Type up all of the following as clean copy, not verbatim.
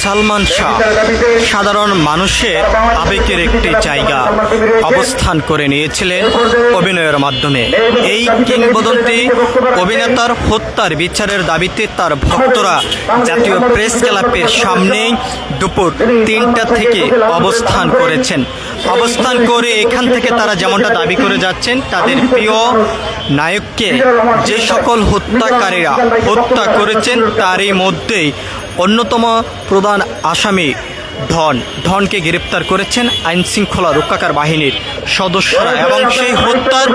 সালমান শাহ সাধারণ মানুষের আবেগের একটি জায়গা অবস্থান করে নিয়েছিলেন অভিনয়ের মাধ্যমে। এই কিংবদন্তি অভিনেতার হত্যার বিচারের দাবিতে তার ভক্তরা জাতীয় প্রেস ক্লাবের সামনেই দুপুর ৩টা থেকে অবস্থান করেছেন। অবস্থান করে এখান থেকে তারা যেমনটা দাবি করে যাচ্ছেন, তাদের প্রিয় নায়ককে যে সকল হত্যাকারীরা হত্যা করেছেন তারই মধ্যেই অন্যতম প্রধান আসামি ধনকে গ্রেপ্তার করেছেন আইন শৃঙ্খলা রক্ষাকার বাহিনীর সদস্যরা, এবং সেই হত্যার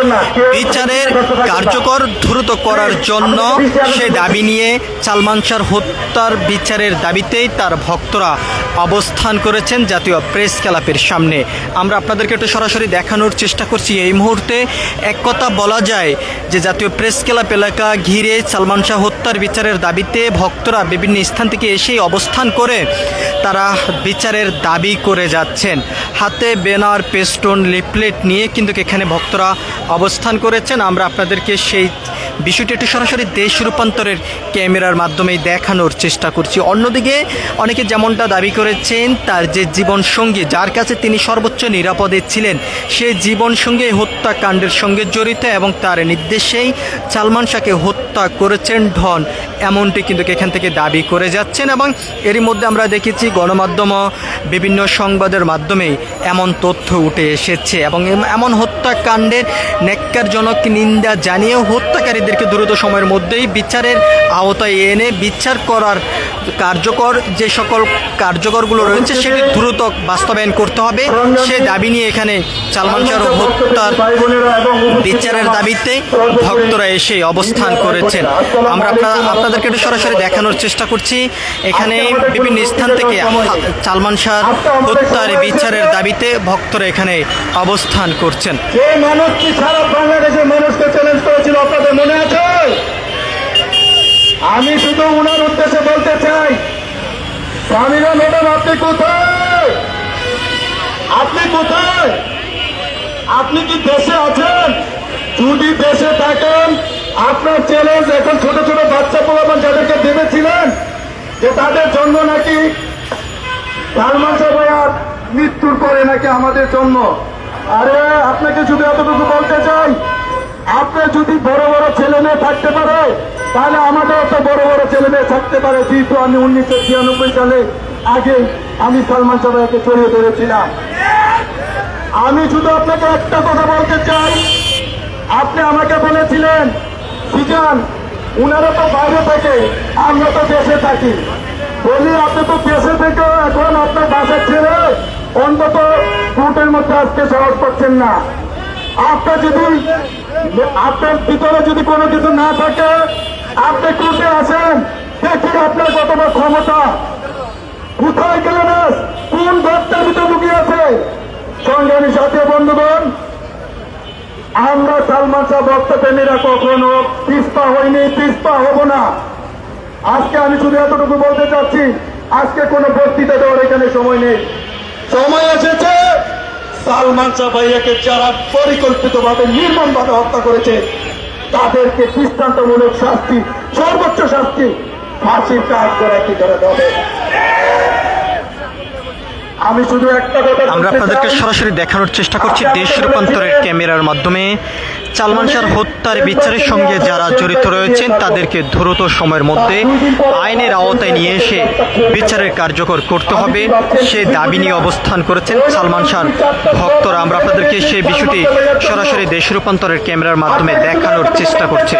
বিচারের কার্যকর দ্রুত করার জন্য সে দাবি নিয়ে সালমান শাহর হত্যার বিচারের দাবিতেই তার ভক্তরা অবস্থান করেছেন জাতীয় প্রেস ক্লাবের সামনে। আমরা আপনাদেরকে একটু সরাসরি দেখানোর চেষ্টা করছি। এই মুহূর্তে এক কথা বলা যায় যে জাতীয় প্রেস ক্লাব এলাকা ঘিরে সালমান শাহ হত্যার বিচারের দাবিতে ভক্তরা বিভিন্ন স্থান থেকে এসেই অবস্থান করে তারা বিচারের দাবি করে যাচ্ছেন। হাতে ব্যানার, পেস্টন, লিফলেট নিয়ে কিন্তু এখানে ভক্তরা অবস্থান করেছেন। আমরা আপনাদেরকে সেই বিষয়টি একটু সরাসরি দেশ রূপান্তরের ক্যামেরার মাধ্যমেই দেখানোর চেষ্টা করছি। অন্যদিকে অনেকে যেমনটা দাবি করেছেন, তার যে জীবনসঙ্গী, যার কাছে তিনি সর্বোচ্চ নিরাপদে ছিলেন, সেই জীবনসঙ্গী হত্যাকাণ্ডের সঙ্গে জড়িত এবং তার নির্দেশেই সালমান শাহকে হত্যা করেছেন ধন, এমনটি কিন্তু এখান থেকে দাবি করে যাচ্ছেন। এবং এরই মধ্যে আমরা দেখেছি গণমাধ্যম, বিভিন্ন সংবাদের মাধ্যমে এমন তথ্য উঠে এসেছে এবং এমন হত্যাকাণ্ডের ন্যাক্কারজনক নিন্দা জানিয়েও হত্যাকারীদেরকে দ্রুত সময়ের মধ্যেই বিচারের আওতায় এনে বিচার করার কার্যকর যে সকল কার্যকরগুলো রয়েছে সেটি দ্রুত বাস্তবায়ন করতে হবে, সে দাবি নিয়ে এখানে সালমান শাহর হত্যার বিচারের দাবিতে ভক্তরা এসে অবস্থান করেছেন। আমরা আপনাদেরকে একটু সরাসরি দেখানোর চেষ্টা করছি। এখানে বিভিন্ন স্থান থেকে সালমান শাহর হত্যার বিচারের দাবিতে ভক্তরা এখানে অবস্থান করছেন। এই মানুষটি সারা বাংলাদেশের মানুষকে চ্যালেঞ্জ করেছিল, আপনাদের মনে আছে? আমি শুধু উনার উদ্দেশ্যে বলতে চাই, স্বামীরা ম্যাডাম আপনি কোথায়? আপনি কোথায়? আপনি কি দেশে আছেন? যদি দেশে থাকেন, আপনার চ্যালেঞ্জ এখন ছোট ছোট বাচ্চা পোলাপান যাদেরকে ভেবেছিলেন যে তাদের জন্ম নাকি সালমান শাহ ভাইয়ার মৃত্যুর পরে নাকি আমাদের জন্ম। আরে আপনাকে যদি এতটুকু বলতে চাই, আপনার যদি বড় বড় ছেলে মেয়ে থাকতে পারে তাহলে আমাদের একটা বড় বড় ছেলে মেয়ে থাকতে পারে, যেহেতু আমি 1996 সালে আগে আমি সালমান শাহ ভাইয়াকে জড়িয়ে ধরেছিলাম। আমি শুধু আপনাকে একটা কথা বলতে চাই, আপনি আমাকে বলেছিলেন সিজান উনারা তো বাইরে থাকে, আমরা তো দেশে থাকি। বলি আপনি তো দেশে থেকে এখন আপনার বাসার ছেড়ে অন্তত কোর্টের মধ্যে আজকে সাহস পাচ্ছেন না। আপনার যদি আপনার ভিতরে যদি কোনো কিছু না থাকে, আপনি কোর্টে আসেন, দেখি আপনার কতটা ক্ষমতা। কোথায় গেলেন? কোন ঘরটার ভিতরে লুকিয়ে আছে? সংগ্রামী সাথী বন্ধুগণ, আমরা সালমান শাহ ভক্তপ্রেমীরা কখনো পিছপা হইনি, পিছপা হব না। আজকে আমি শুধু এতটুকু বলতে চাচ্ছি, আজকে কোনো বক্তৃতা দেওয়ার এখানে সময় নেই। সময় এসেছে সালমান শাহ ভাইয়াকে যারা পরিকল্পিতভাবে নির্মমভাবে হত্যা করেছে তাদেরকে দৃষ্টান্তমূলক শাস্তি, সর্বোচ্চ শাস্তি, ফাঁসির কাজ করা কি করে হবে। আমি শুধু একটা কথা আমরা আপনাদেরকে সরাসরি দেখানোর চেষ্টা করছি দেশ রূপান্তরের ক্যামেরার মাধ্যমে। সালমান শাহর হত্যার বিচারের সঙ্গে যারা জড়িত রয়েছেন তাদেরকে দ্রুত সময়ের মধ্যে আইনের আওতায় নিয়ে এসে বিচারের কার্যকর করতে হবে, সে দাবি নিয়ে অবস্থান করেছেন সালমান শাহর ভক্তরা। আমরা আপনাদেরকে সেই বিষয়টি সরাসরি দেশ রূপান্তরের ক্যামেরার মাধ্যমে দেখানোর চেষ্টা করছি।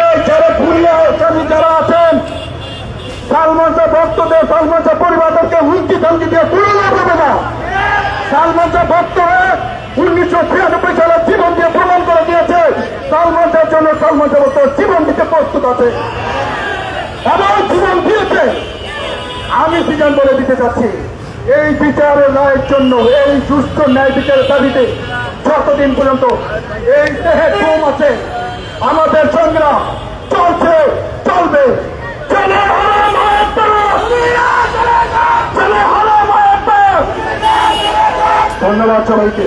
সালমান শাহ ভক্তদের, সালমান শাহ পরিবারকে হুমকি ধমকি দিয়ে তুলনা করবে না। সালমান শাহ ভক্ত হয়ে 1996 সালে জীবন দিয়ে প্রমাণ করে দিয়েছে সালমান শাহের জন্য সালমান শাহ ভক্ত জীবন দিতে প্রস্তুত আছে এবং জীবন দিয়েছে। আমি সিজান বলে দিতে চাচ্ছি, এই বিচারের ন্যায়ের জন্য, এই সুস্থ ন্যায় বিচারের দাবিতে যতদিন পর্যন্ত এই দেহে কম আছে আমাদের সংগ্রাম চলছে, চলবে। ধন্যবাদ সবাইকে।